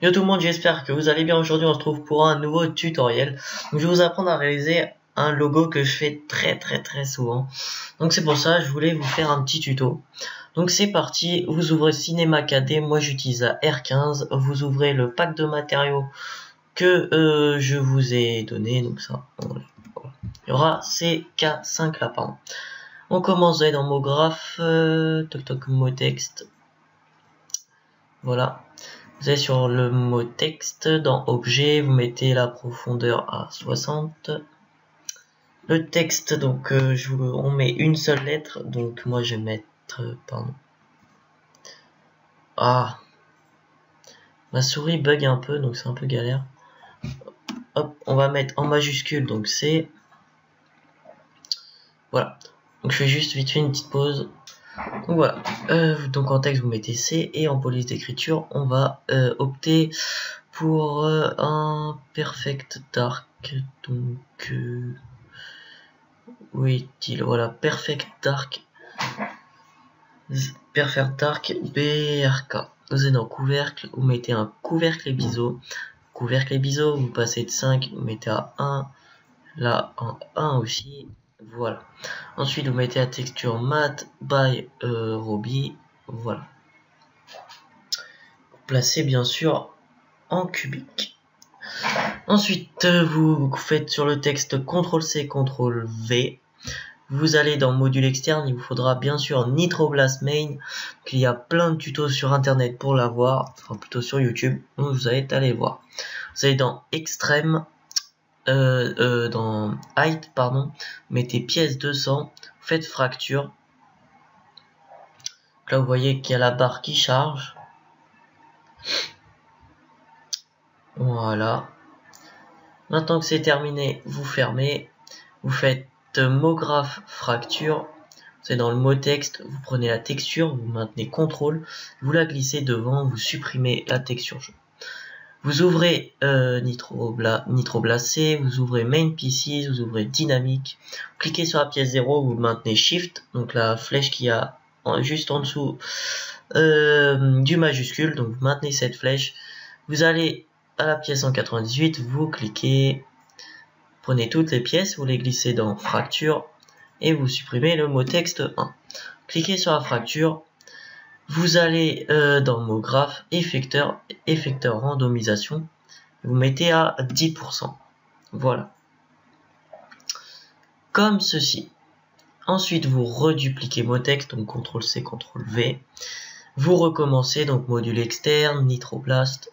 Yo tout le monde, j'espère que vous allez bien. Aujourd'hui on se retrouve pour un nouveau tutoriel. Donc, je vais vous apprendre à réaliser un logo que je fais très souvent. Donc c'est pour ça je voulais vous faire un petit tuto. Donc c'est parti, vous ouvrez Cinema 4D, moi j'utilise la R15, vous ouvrez le pack de matériaux que je vous ai donné, donc ça, voilà. Il y aura CK5 là, pardon. On commence dans mot graphe, mot texte, voilà. Vous allez sur le mot texte, dans objet, vous mettez la profondeur à 60. Le texte, donc on met une seule lettre, donc moi je vais mettre, pardon. Ah, ma souris bug un peu, donc c'est un peu galère. Hop, on va mettre en majuscule, donc c'est... Voilà, donc je fais juste vite fait une petite pause. Donc voilà, donc en texte vous mettez C, et en police d'écriture on va opter pour un perfect dark, donc où est-il? Voilà, perfect dark BRK. Vous êtes dans couvercle, vous mettez un couvercle et biseau. Couvercle et biseau, vous passez de 5, vous mettez à 1, là en 1 aussi. Voilà. Ensuite, vous mettez la texture mat by Roby. Voilà. Vous placez bien sûr en cubique. Ensuite, vous faites sur le texte CTRL-C, CTRL-V. Vous allez dans module externe, il vous faudra bien sûr Nitroblast Main. Il y a plein de tutos sur internet pour l'avoir, enfin plutôt sur YouTube, donc vous allez aller voir. Vous allez dans Extrême, dans Height, pardon, mettez pièce 200, faites fracture. Là vous voyez qu'il y a la barre qui charge. Voilà. Maintenant que c'est terminé, vous fermez, vous faites mot graphe fracture. C'est dans le mot texte, vous prenez la texture, vous maintenez CTRL, vous la glissez devant, vous supprimez la texture jaune. Vous ouvrez Nitroblast C, vous ouvrez Main Pieces, vous ouvrez Dynamique, vous cliquez sur la pièce 0, vous maintenez Shift, donc la flèche qui a juste en dessous du majuscule, donc vous maintenez cette flèche, vous allez à la pièce 198, vous cliquez, prenez toutes les pièces, vous les glissez dans Fracture, et vous supprimez le mot texte 1. Cliquez sur la fracture, vous allez dans mot graphe, effecteur randomisation, vous mettez à 10%. Voilà. Comme ceci. Ensuite, vous redupliquez mot texte, donc CTRL-C, CTRL-V. Vous recommencez, donc module externe, Nitroblast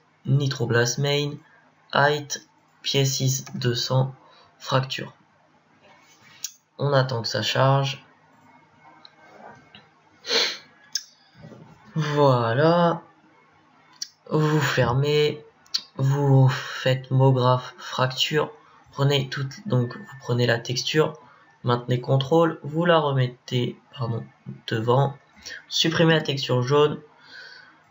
Main, Height, pièce 200, fracture. On attend que ça charge. Voilà. Vous fermez. Vous faites mot graphe fracture. Prenez donc vous prenez la texture. Maintenez CTRL. Vous la remettez devant. Supprimez la texture jaune.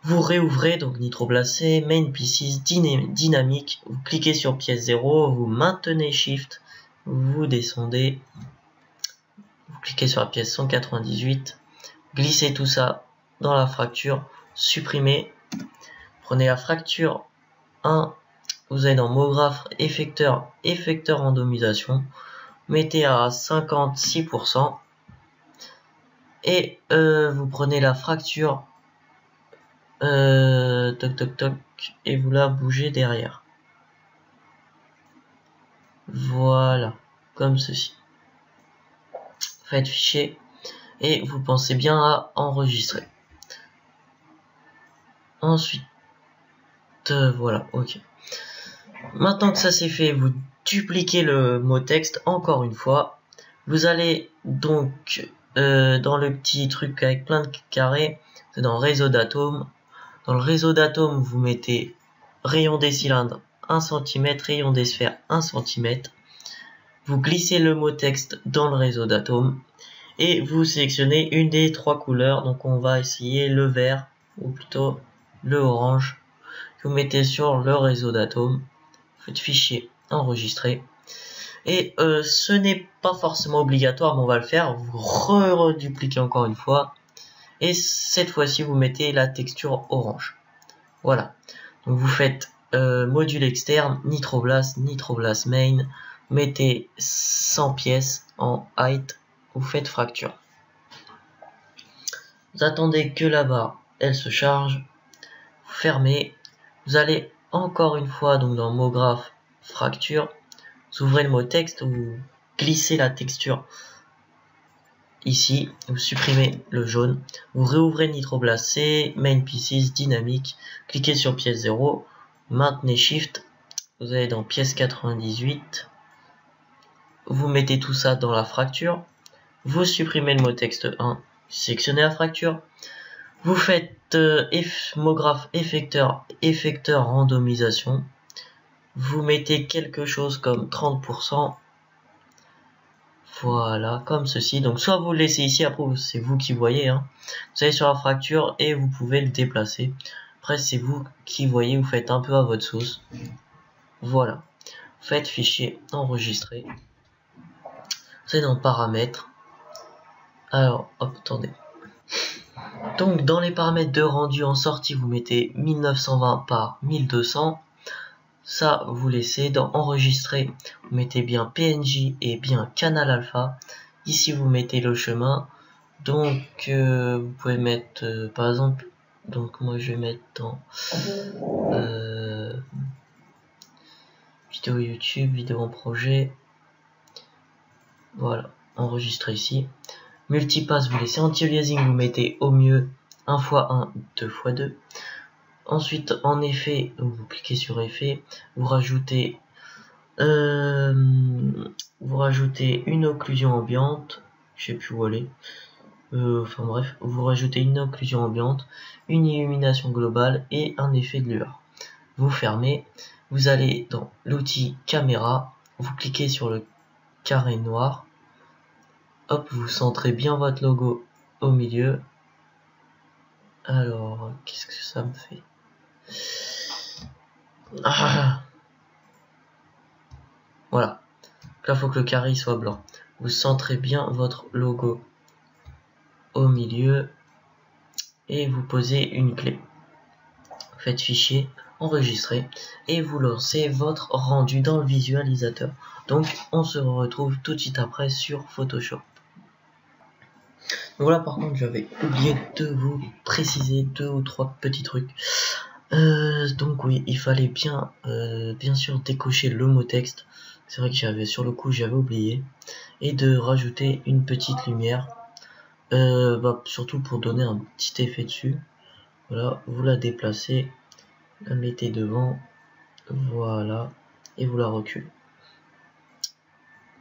Vous réouvrez donc Nitroblast C, Main Pieces, Dynamique. Vous cliquez sur pièce 0. Vous maintenez Shift. Vous descendez. Vous cliquez sur la pièce 198, glissez tout ça dans la fracture, supprimez, prenez la fracture 1, vous allez dans mot graphe, effecteur randomisation, mettez à 56%, et vous prenez la fracture, et vous la bougez derrière. Voilà, comme ceci. Faites fichier et vous pensez bien à enregistrer. Ensuite, voilà, ok. Maintenant que ça c'est fait, vous dupliquez le mot texte encore une fois. Vous allez donc dans le petit truc avec plein de carrés, c'est dans réseau d'atomes. Dans le réseau d'atomes, vous mettez rayon des cylindres 1 cm, rayon des sphères 1 cm. Vous glissez le mot texte dans le réseau d'atomes. Et vous sélectionnez une des 3 couleurs, donc on va essayer le vert, ou plutôt le orange. Vous mettez sur le réseau d'atomes, faites fichier, enregistrer. Et ce n'est pas forcément obligatoire, mais on va le faire. Vous redupliquez encore une fois. Et cette fois-ci, vous mettez la texture orange. Voilà. Donc vous faites module externe, nitroblast main, mettez 100 pièces en height, vous faites fracture. Vous attendez que la barre elle se charge, vous fermez, vous allez encore une fois donc dans MoGraph fracture, vous ouvrez le mot texte, vous glissez la texture ici, vous supprimez le jaune, vous réouvrez Nitroblast C, Main Pieces, dynamique, cliquez sur pièce 0, maintenez Shift, vous allez dans pièce 98, vous mettez tout ça dans la fracture, vous supprimez le mot texte 1, sélectionnez la fracture, vous faites MoGraph effecteur randomisation, vous mettez quelque chose comme 30%, voilà, comme ceci. Donc soit vous le laissez ici, après c'est vous qui voyez, hein. Vous allez sur la fracture et vous pouvez le déplacer. Après c'est vous qui voyez, vous faites un peu à votre sauce. Voilà, faites fichier, enregistrer. C'est dans paramètres. Alors, hop, attendez. Donc dans les paramètres de rendu en sortie, vous mettez 1920 par 1200. Ça, vous laissez dans enregistrer, vous mettez bien PNJ et bien canal alpha. Ici, vous mettez le chemin. Donc, vous pouvez mettre, par exemple, donc moi je vais mettre dans vidéo YouTube, vidéo en projet. Voilà, enregistrer ici. Multipass, vous laissez anti-aliasing, vous mettez au mieux 1 x 1, 2 x 2. Ensuite, en effet, vous cliquez sur effet, vous rajoutez une occlusion ambiante, je sais plus où aller, enfin bref, vous rajoutez une occlusion ambiante, une illumination globale et un effet de lueur. Vous fermez, vous allez dans l'outil caméra, vous cliquez sur le carré noir, hop, vous centrez bien votre logo au milieu. Alors, qu'est-ce que ça me fait? Voilà. Là, il faut que le carré soit blanc. Vous centrez bien votre logo au milieu et vous posez une clé. Faites fichier, enregistrer et vous lancez votre rendu dans le visualisateur. Donc, on se retrouve tout de suite après sur Photoshop. Voilà, par contre, j'avais oublié de vous préciser 2 ou 3 petits trucs. Donc oui, il fallait bien sûr décocher le mot texte. C'est vrai que sur le coup j'avais oublié. Et de rajouter une petite lumière. Surtout pour donner un petit effet dessus. Voilà, vous la déplacez, la mettez devant. Voilà. Et vous la reculez.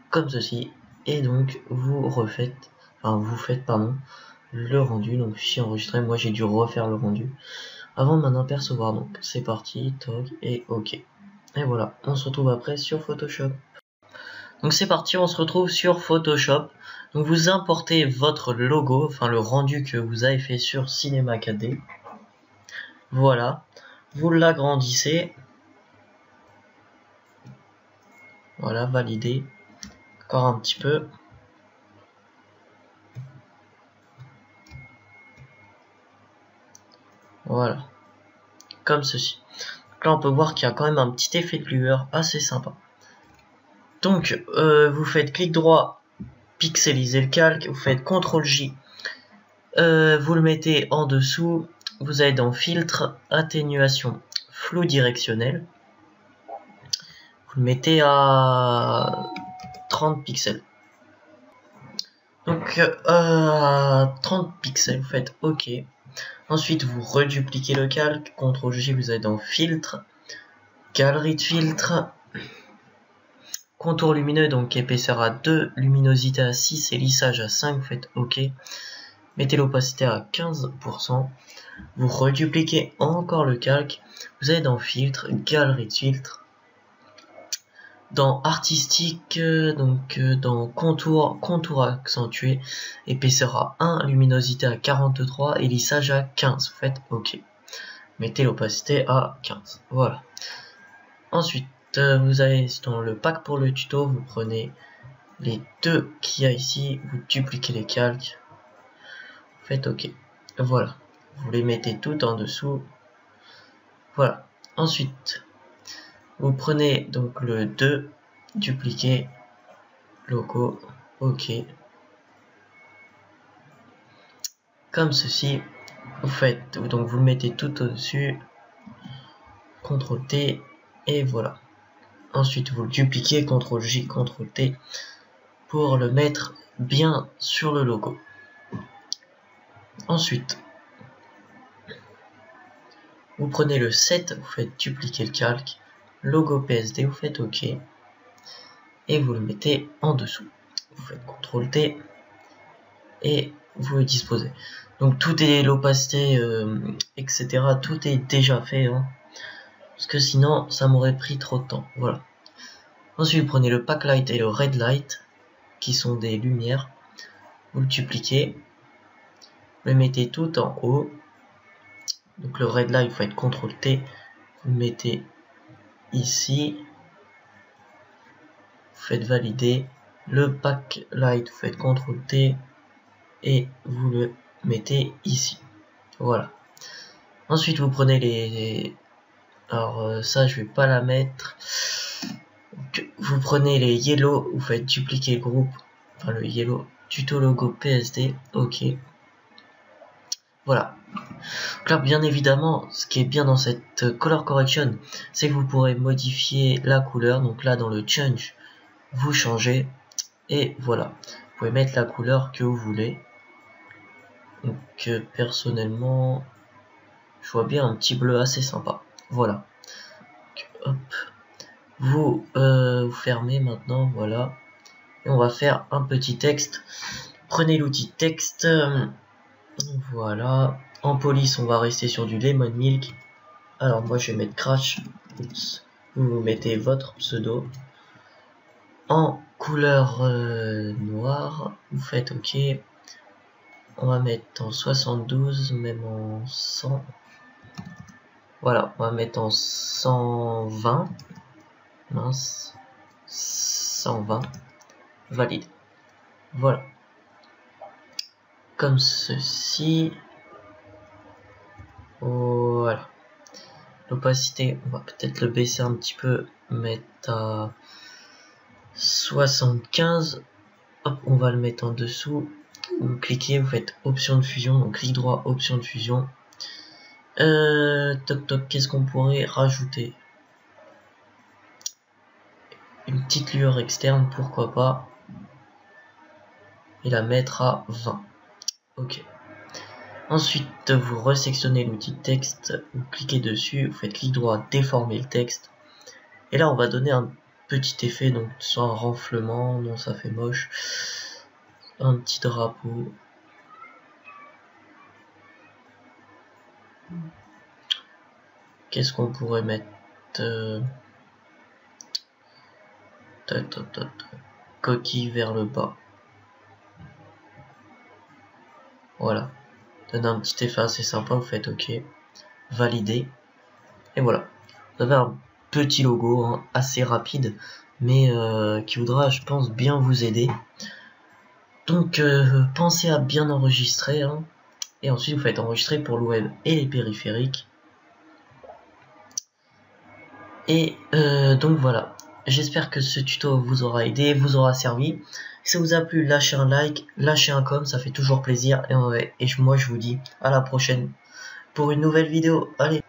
Comme ceci. Et donc vous faites le rendu. Donc fichier enregistré, moi j'ai dû refaire le rendu avant de m'en apercevoir. Donc c'est parti, toc et ok. Et voilà, on se retrouve après sur Photoshop. Donc c'est parti, on se retrouve sur Photoshop. Donc vous importez votre logo, enfin le rendu que vous avez fait sur Cinema 4D. Voilà, vous l'agrandissez. Voilà, validé. Encore un petit peu. Voilà, comme ceci. Donc là on peut voir qu'il y a quand même un petit effet de lueur assez sympa. Donc vous faites clic droit, pixeliser le calque, vous faites CTRL J, vous le mettez en dessous, vous allez dans filtre, atténuation, flou directionnel, vous le mettez à 30 pixels. Donc 30 pixels, vous faites OK. Ensuite vous redupliquez le calque, CTRL J, vous allez dans filtre, galerie de filtre, contour lumineux, donc épaisseur à 2, luminosité à 6 et lissage à 5, vous faites OK. Mettez l'opacité à 15%, vous redupliquez encore le calque, vous allez dans filtre, galerie de filtre, dans artistique, dans contour accentué, épaisseur à 1, luminosité à 43 et lissage à 15, vous faites OK. Mettez l'opacité à 15, voilà. Ensuite, vous allez dans le pack pour le tuto, vous prenez les deux qu'il y a ici, vous dupliquez les calques, faites OK. Voilà, vous les mettez tout en dessous. Voilà, Ensuite, vous prenez donc le 2, dupliquer, logo, ok. Comme ceci, vous faites, donc vous le mettez tout au-dessus, CTRL T, et voilà. Ensuite, vous le dupliquez, CTRL J, CTRL T, pour le mettre bien sur le logo. Ensuite, vous prenez le 7, vous faites dupliquer le calque, logo PSD, vous faites OK, et vous le mettez en dessous. Vous faites CTRL T, et vous le disposez. Donc tout est l'opacité, etc. Tout est déjà fait, hein, parce que sinon ça m'aurait pris trop de temps. Voilà. Ensuite, vous prenez le pack light et le red light, qui sont des lumières. Vous le dupliquez, vous le mettez tout en haut. Donc le red light, vous faites CTRL T, vous le mettez ici, vous faites valider. Le pack light, vous faites CTRL T et vous le mettez ici. Voilà. Ensuite, vous prenez les... Alors ça, je vais pas la mettre. Donc, vous prenez les yellow, vous faites dupliquer le groupe, enfin le yellow, tuto logo PSD, ok. Voilà. Donc là, bien évidemment, ce qui est bien dans cette color correction, c'est que vous pourrez modifier la couleur. Donc là, dans le change, vous changez et voilà. Vous pouvez mettre la couleur que vous voulez. Donc personnellement, je vois bien un petit bleu assez sympa. Voilà. Donc, hop. Vous fermez maintenant, voilà. Et on va faire un petit texte. Prenez l'outil texte. Voilà. En police, on va rester sur du lemon milk. Alors moi je vais mettre crash. Oups. Vous mettez votre pseudo. En couleur noire, vous faites OK. On va mettre en 72, même en 100. Voilà, on va mettre en 120. Mince. 120. Valide. Voilà. Comme ceci. Voilà. L'opacité, on va peut-être le baisser un petit peu, mettre à 75. Hop, on va le mettre en dessous. Vous cliquez, vous faites option de fusion, donc clic droit, option de fusion. Toc toc, qu'est-ce qu'on pourrait rajouter? Une petite lueur externe, pourquoi pas. Et la mettre à 20. Ok. Ensuite, vous resectionnez l'outil texte, vous cliquez dessus, vous faites clic droit, déformer le texte. Et là, on va donner un petit effet, donc sans un renflement, non, ça fait moche. Un petit drapeau. Qu'est-ce qu'on pourrait mettre? Coquille vers le bas. Voilà. Donne un petit effet assez sympa, vous faites OK. Valider. Et voilà. Vous avez un petit logo, hein, assez rapide, mais qui voudra, je pense, bien vous aider. Donc, pensez à bien enregistrer. Hein, et ensuite, vous faites enregistrer pour le web et les périphériques. Et donc voilà. J'espère que ce tuto vous aura aidé, vous aura servi. Si ça vous a plu, lâchez un like, lâchez un com, ça fait toujours plaisir. Et moi, je vous dis à la prochaine pour une nouvelle vidéo. Allez!